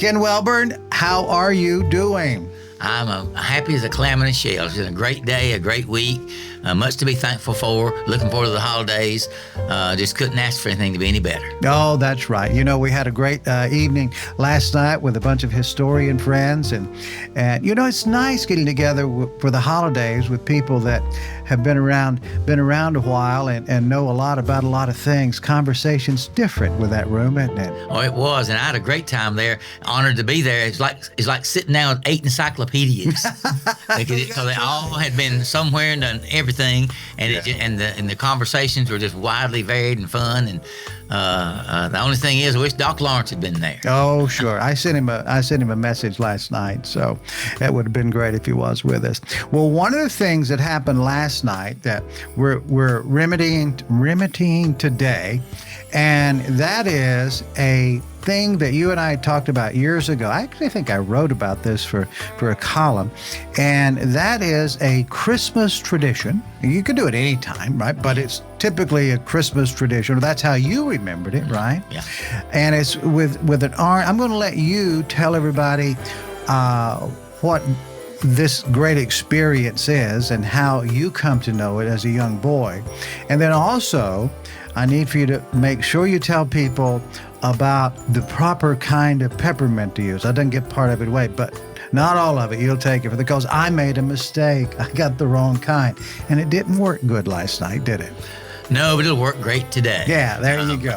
Ken Welborn, how are you doing? I'm happy as a clam in a shell. It's been a great day, a great week, much to be thankful for. Looking forward to the holidays. Just couldn't ask for anything to be any better. Oh, that's right. You know, we had a great evening last night with a bunch of historian friends, and you know, it's nice getting together for the holidays with people that have been around a while and know a lot about a lot of things. Conversation's different with that room, isn't it? Oh, it was, and I had a great time there. Honored to be there. It's like sitting down with 8 encyclopedias because they all had been somewhere and done everything, and the conversations were just widely varied and fun. And the only thing is, I wish Doc Lawrence had been there. Oh, sure. I sent him a message last night, so that would have been great if he was with us. Well, one of the things that happened last night that we're remedying today, and that is a thing that you and I talked about years ago. I actually think I wrote about this for a column, and that is a Christmas tradition. You can do it anytime, right? But it's typically a Christmas tradition. That's how you remembered it, right? Yeah. And it's with an orange. I'm going to let you tell everybody what this great experience is and how you come to know it as a young boy. And then also, I need for you to make sure you tell people about the proper kind of peppermint to use. I didn't get part of it away, but not all of it. You'll take it because I made a mistake. I got the wrong kind, and it didn't work good last night, did it? No, but it'll work great today. Yeah, there you go.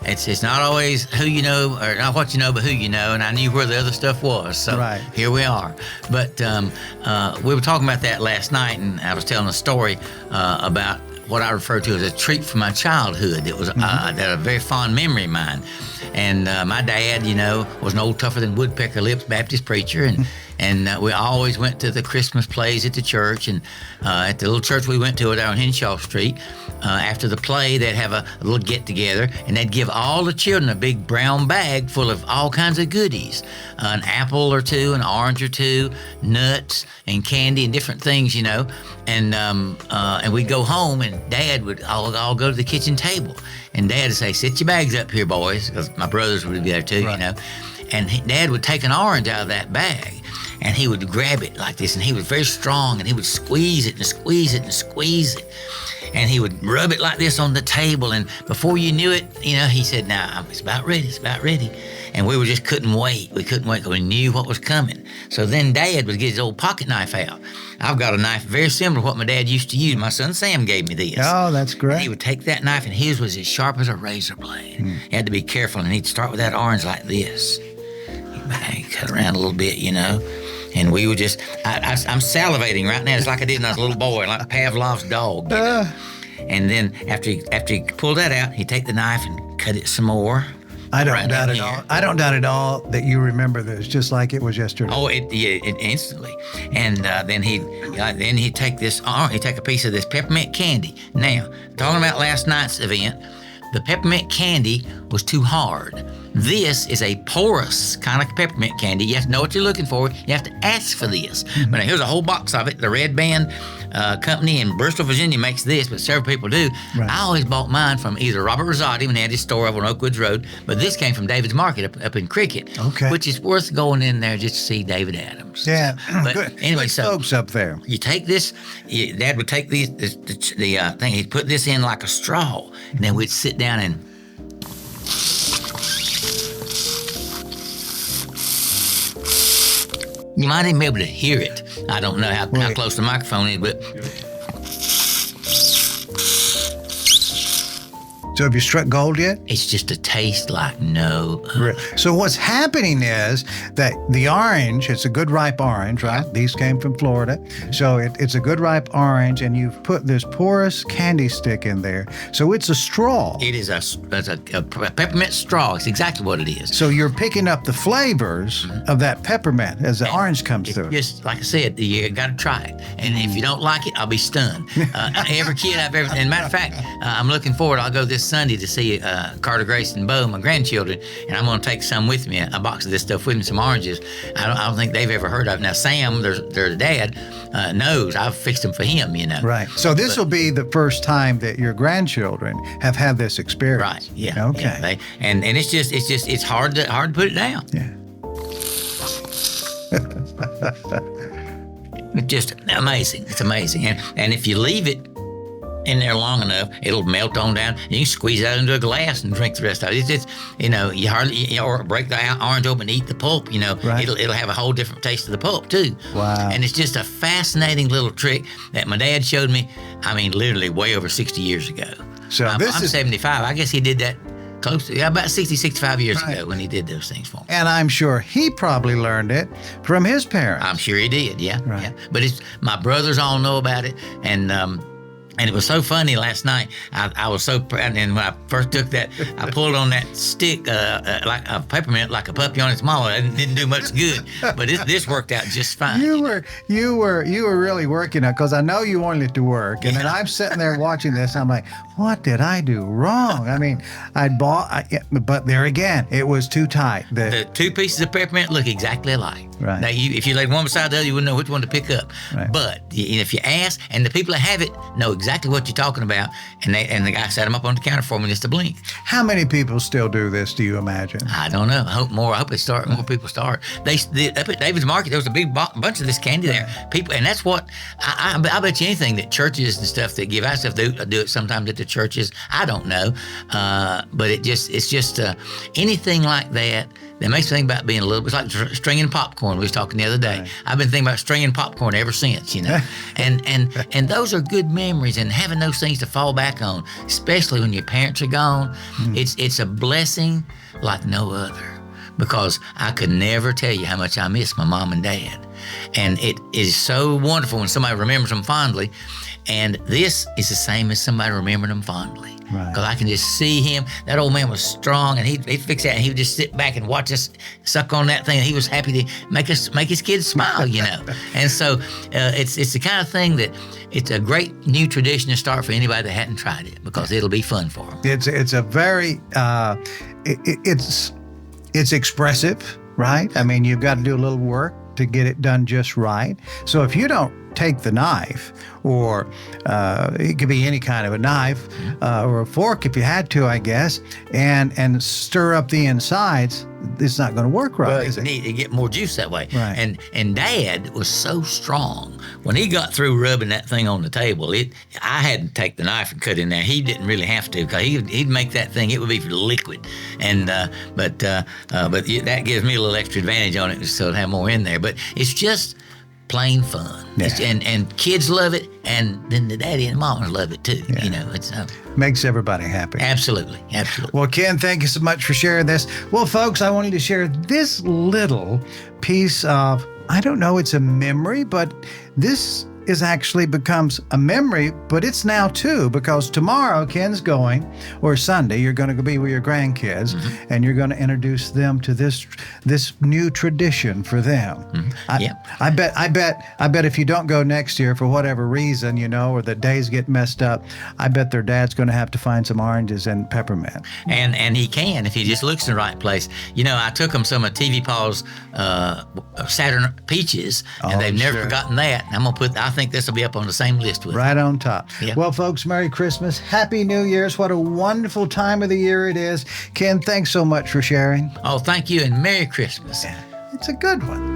It's not always who you know, or not what you know, but who you know. And I knew where the other stuff was, so right. Here we are. But we were talking about that last night, and I was telling a story about what I refer to as a treat from my childhood. It was a very fond memory of mine. And my dad, you know, was an old tougher than woodpecker lips Baptist preacher, and we always went to the Christmas plays at the church. And at the little church we went to down on Henshaw Street, after the play, they'd have a little get-together, and they'd give all the children a big brown bag full of all kinds of goodies, an apple or two, an orange or two, nuts and candy and different things, you know. And we'd go home, and Dad would all go to the kitchen table, and Dad would say, "Sit your bags up here, boys," because my brothers would be there too, right. You know. And Dad would take an orange out of that bag, and he would grab it like this, and he was very strong, and he would squeeze it and squeeze it and squeeze it. And he would rub it like this on the table, and before you knew it, you know, he said, "Now, it's about ready, it's about ready." And we just couldn't wait. We couldn't wait because we knew what was coming. So then Dad would get his old pocket knife out. I've got a knife very similar to what my dad used to use. My son Sam gave me this. Oh, that's great. And he would take that knife, and his was as sharp as a razor blade. He had to be careful, and he'd start with that orange like this. He'd cut around a little bit, you know. And we would just, I'm salivating right now. It's like I did when I was a little boy, like Pavlov's dog. You know? And then after he pulled that out, he'd take the knife and cut it some more. I don't doubt it all. I don't doubt at all that you remember this, just like it was yesterday. Oh, it instantly. And then he'd take this. He'd take a piece of this peppermint candy. Now, talking about last night's event, the peppermint candy was too hard. This is a porous kind of peppermint candy. You have to know what you're looking for. You have to ask for this. But here's a whole box of it. The Red Band company in Bristol, Virginia makes this, but several people do. Right. I always bought mine from either Robert Rosati when he had his store over on Oakwoods Road, but this came from David's Market up in Cricket, which is worth going in there just to see David Adams. Yeah, but good. Anyway, so folks up there. You take this. Dad would take the thing. He'd put this in like a straw, and then we'd sit down and. You might even be able to hear it. I don't know how close the microphone is, but... So have you struck gold yet? It's just a taste like no other. So what's happening is that the orange, it's a good ripe orange, right? These came from Florida. So it's a good ripe orange, and you've put this porous candy stick in there. So it's a straw. It is a peppermint straw. It's exactly what it is. So you're picking up the flavors of that peppermint as the orange comes through. Just like I said, you got to try it. And if you don't like it, I'll be stunned. Every kid I've ever... And matter of fact, I'm looking forward. I'll go this Sunday to see Carter, Grace, and Bo, my grandchildren, and I'm going to take some with me, a box of this stuff with me, some oranges. I don't think they've ever heard of it. Now, Sam, their dad, knows. I've fixed them for him, you know. Right. So this will be the first time that your grandchildren have had this experience. Right. Yeah. Okay. Yeah, and it's hard to put it down. Yeah. It's just amazing. It's amazing. And if you leave it in there long enough, it'll melt on down. You can squeeze it out into a glass and drink the rest of it. It's just, you hardly, or break the orange open and eat the pulp, Right. It'll have a whole different taste of the pulp too. Wow. And it's just a fascinating little trick that my dad showed me, literally way over 60 years ago. So I'm 75. I guess he did that close to, about 60, 65 years Right. ago when he did those things for me. And I'm sure he probably learned it from his parents. I'm sure he did, yeah. Right. Yeah. But my brothers all know about it, and it was so funny last night. I was so proud, and when I first took that, I pulled on that stick like a peppermint, like a puppy on its mama. It didn't do much good, but this worked out just fine. You were really working it, because I know you wanted it to work, and then I'm sitting there watching this. I'm like, what did I do wrong? But there again, it was too tight. The two pieces of peppermint look exactly alike. Right. Now, if you laid one beside the other, you wouldn't know which one to pick up. Right. But if you ask, and the people that have it know exactly what you're talking about, and the guy set them up on the counter for me just to blink. How many people still do this, do you imagine? I don't know. I hope more. I hope more people start. Up at David's Market, there was a big bunch of this candy there. People, and that's what I bet you anything that churches and stuff that give out stuff do it sometimes at the churches. I don't know, but it's just anything like that makes me think about being a little bit like stringing popcorn. We was talking the other day. Right. I've been thinking about stringing popcorn ever since, and those are good memories, and having those things to fall back on, especially when your parents are gone, it's a blessing like no other, because I could never tell you how much I miss my mom and dad. And it is so wonderful when somebody remembers them fondly. And this is the same as somebody remembering them fondly. Right. Because I can just see him. That old man was strong, and he'd fix that, and he would just sit back and watch us suck on that thing. And he was happy to make his kids smile, And so it's the kind of thing that it's a great new tradition to start for anybody that hadn't tried it, because it'll be fun for them. It's a very it's expressive, right? You've got to do a little work to get it done just right. So if you don't take the knife, or it could be any kind of a knife, or a fork if you had to, I guess, and stir up the insides, it's not going to work right, is You it? need to get more juice that way. Right. And Dad was so strong. When he got through rubbing that thing on the table, I had to take the knife and cut in there. He didn't really have to, because he'd make that thing, it would be liquid. And but that gives me a little extra advantage on it, so to have more in there. But it's just plain fun. Yeah. And kids love it, and then the daddy and mama love it too. Yeah. It's Makes everybody happy. absolutely. Well, Ken, thank you so much for sharing this. Well, folks, I wanted to share this little piece of, I don't know, it's a memory, but this is actually becomes a memory, but it's now too, because tomorrow Ken's going, or Sunday, you're going to be with your grandkids, and you're going to introduce them to this new tradition for them. I bet if you don't go next year for whatever reason, or the days get messed up, I bet their dad's going to have to find some oranges and peppermint. And he can, if he just looks in the right place. I took him some of TV Paul's Saturn peaches, and they've never forgotten that. And I think this will be up on the same list with it. Right on top. Yeah. Well, folks, Merry Christmas. Happy New Year's. What a wonderful time of the year it is. Ken, thanks so much for sharing. Oh, thank you, and Merry Christmas. It's a good one.